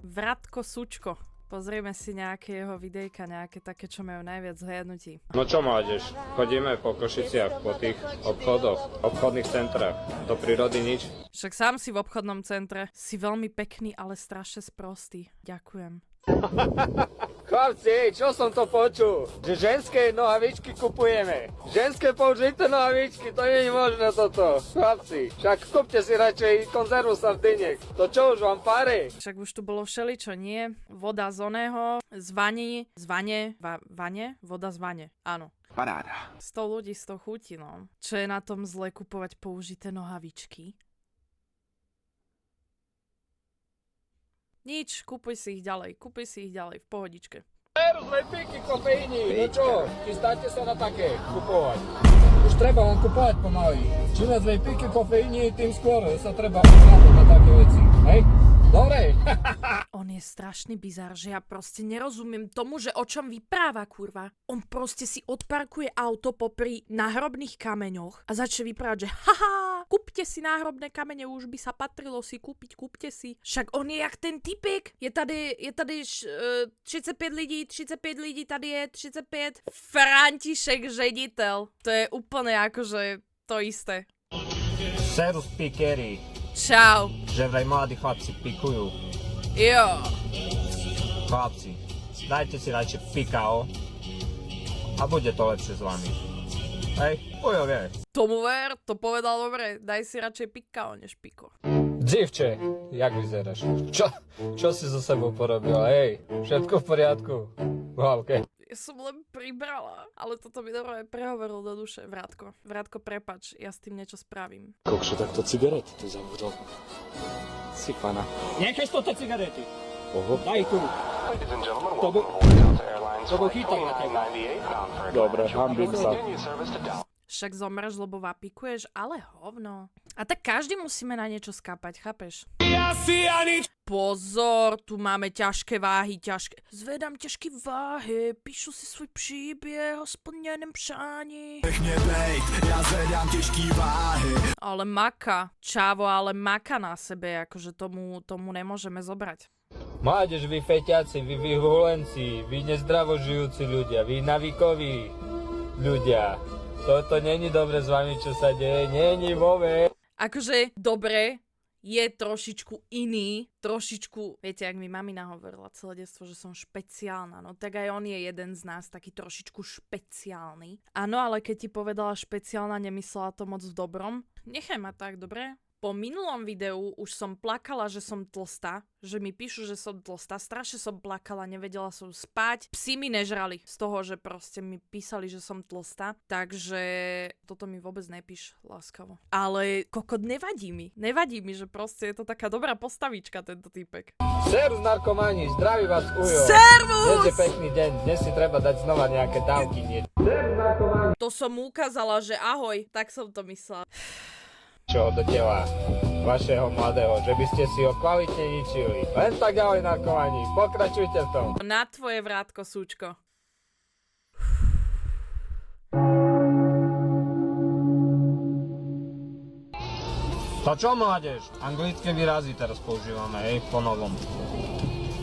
Vratko Sučko. Pozrieme si nejaké jeho videjka, nejaké také, čo majú najviac zhliadnutí. No čo máš? Chodíme po Košiciach, po tých obchodoch, obchodných centrách. Do prírody nič. Však sám si v obchodnom centre. Si veľmi pekný, ale strašne sprostý. Ďakujem. Chlapci, čo som to počul? Že ženské nohavičky kupujeme. Ženské použité nohavičky, to nie je možné toto. Chlapci, však kúpte si radšej konzervu sardiniek. To čo už vám pare? Však už tu bolo všeličo, nie? Voda z oného, z vane, voda z vane, áno. Paráda. 100 ľudí, 100 chutí, no. Čo je na tom zle kupovať použité nohavičky? Nič, kúpuj si ich ďalej, v pohodičke. Zlej píky, kofeíny, no čo? Chystáte sa na také kupovať. Už treba len kupovať pomaly. Čím viac zlej píky, kofeíny, tým skôr sa treba uznať na také veci. Hej? Dobre. On je strašný bizár, že ja proste nerozumiem tomu, že o čom vypráva, kurva. On proste si odparkuje auto popri náhrobných kameňoch a začne vyprávať, že haha, kúpte si náhrobné kamene, už by sa patrilo si kúpiť, kúpte si. Však on je jak ten typek. Je tady 35 lidí, tady je 35. František Žeditel. To je úplne akože to isté. Serus pikeri. Čau. Že vraj mladí chlapci pikujú. Jo. Chlapci, dajte si radšej pikao a bude to lepšie s vami. Hej, ujo vie. Tomu ver, to povedal dobre. Daj si radšej pikao než piko. Dzivče, jak vyzeráš? Čo si so sebou porobila? Hej, všetko v poriadku? Hlavke. Ja som len pribrala, ale toto mi dobre prehovoril do duše. Vrátko, prepač, ja s tým niečo spravím. Kokšo, tak to cigarety tu zabudol. Si pana. Nechaj toto cigarety. Oho. Daj tu. To bol chytak na teba. Dobre, hambím sa. Však zomreš, lebo vapikuješ, ale hovno. A tak každý musíme na niečo skápať, chápeš? Pozor, tu máme ťažké váhy, Zvedám ťažké váhy, píšu si svůj příběh o splněném přání. Ja zvedám ťažké váhy. Ale maka, čávo, ale maka na sebe, akože tomu nemôžeme zobrať. Mládež, vy feťaci, vy vyhulenci, vy nezdravo žijúci ľudia, vy navíkoví ľudia. Toto není dobre s vami, čo sa deje, není vôbec. Akože, dobre, je trošičku iný, viete, ak mi mamina hovorila celé detstvo, že som špeciálna, no tak aj on je jeden z nás taký trošičku špeciálny. Áno, ale keď ti povedala špeciálna, nemyslela to moc v dobrom. Nechaj ma tak, dobre? Po minulom videu už som plakala, že som tlstá, že mi píšu, že som tlstá, strašne som plakala, nevedela som spať. Psi mi nežrali z toho, že proste mi písali, že som tlstá, takže toto mi vôbec nepíš láskavo. Ale kokot, nevadí mi, že proste je to taká dobrá postavička tento týpek. Servus narkomani, zdraví vás Ujo. Servus! Dnes je pekný deň, dnes si treba dať znova nejaké dávky. Servus narkomani. To som mu ukázala, že ahoj, tak som to myslela. Čo do tela vašeho mladého, že by ste si ho kvalitne ničili. Len tak ďalej narkomani, pokračujte v tom. Na tvoje vrátko, súčko. To čo, mládež? Anglické výrazy teraz používame, hej, po novom.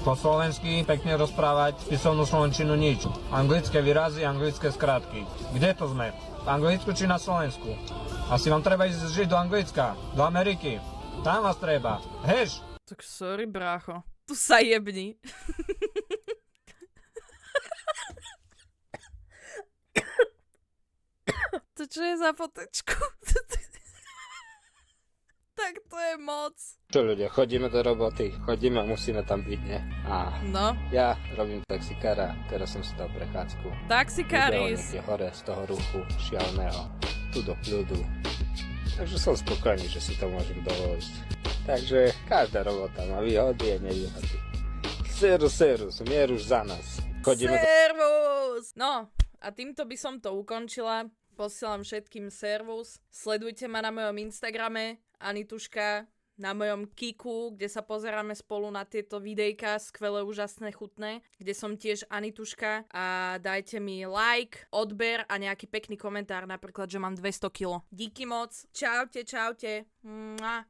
Po slovensky pekne rozprávať, písomnú slovenčinu nič. Anglické výrazy, anglické skratky. Kde to sme? V Anglicku či na Slovensku? Asi vám treba ísť žiť do Anglicka, do Ameriky. Tam vás treba. Heš! Tak sorry, brácho. Tu sa jebni. To čo je za fotečku? Tak to je moc. Čo ľudia, chodíme do roboty, chodíme a musíme tam byť, ne? No. Ja robím taxikára, teraz som si dal prechádzku. Taxikáris. Niekde hore z toho ruchu šialného, tu do kľudu. Takže som spokojný, že si to môžem dovoliť. Takže každá robota má výhody a nevýhody. Serus, mier už za nás. Servus! No, a týmto by som to ukončila. Posielam všetkým servus. Sledujte ma na mojom Instagrame, Anituška, na mojom Kiku, kde sa pozeráme spolu na tieto videjka, skvelé, úžasné, chutné, kde som tiež Anituška a dajte mi like, odber a nejaký pekný komentár, napríklad, že mám 200 kg. Díky moc, čaute. Mua.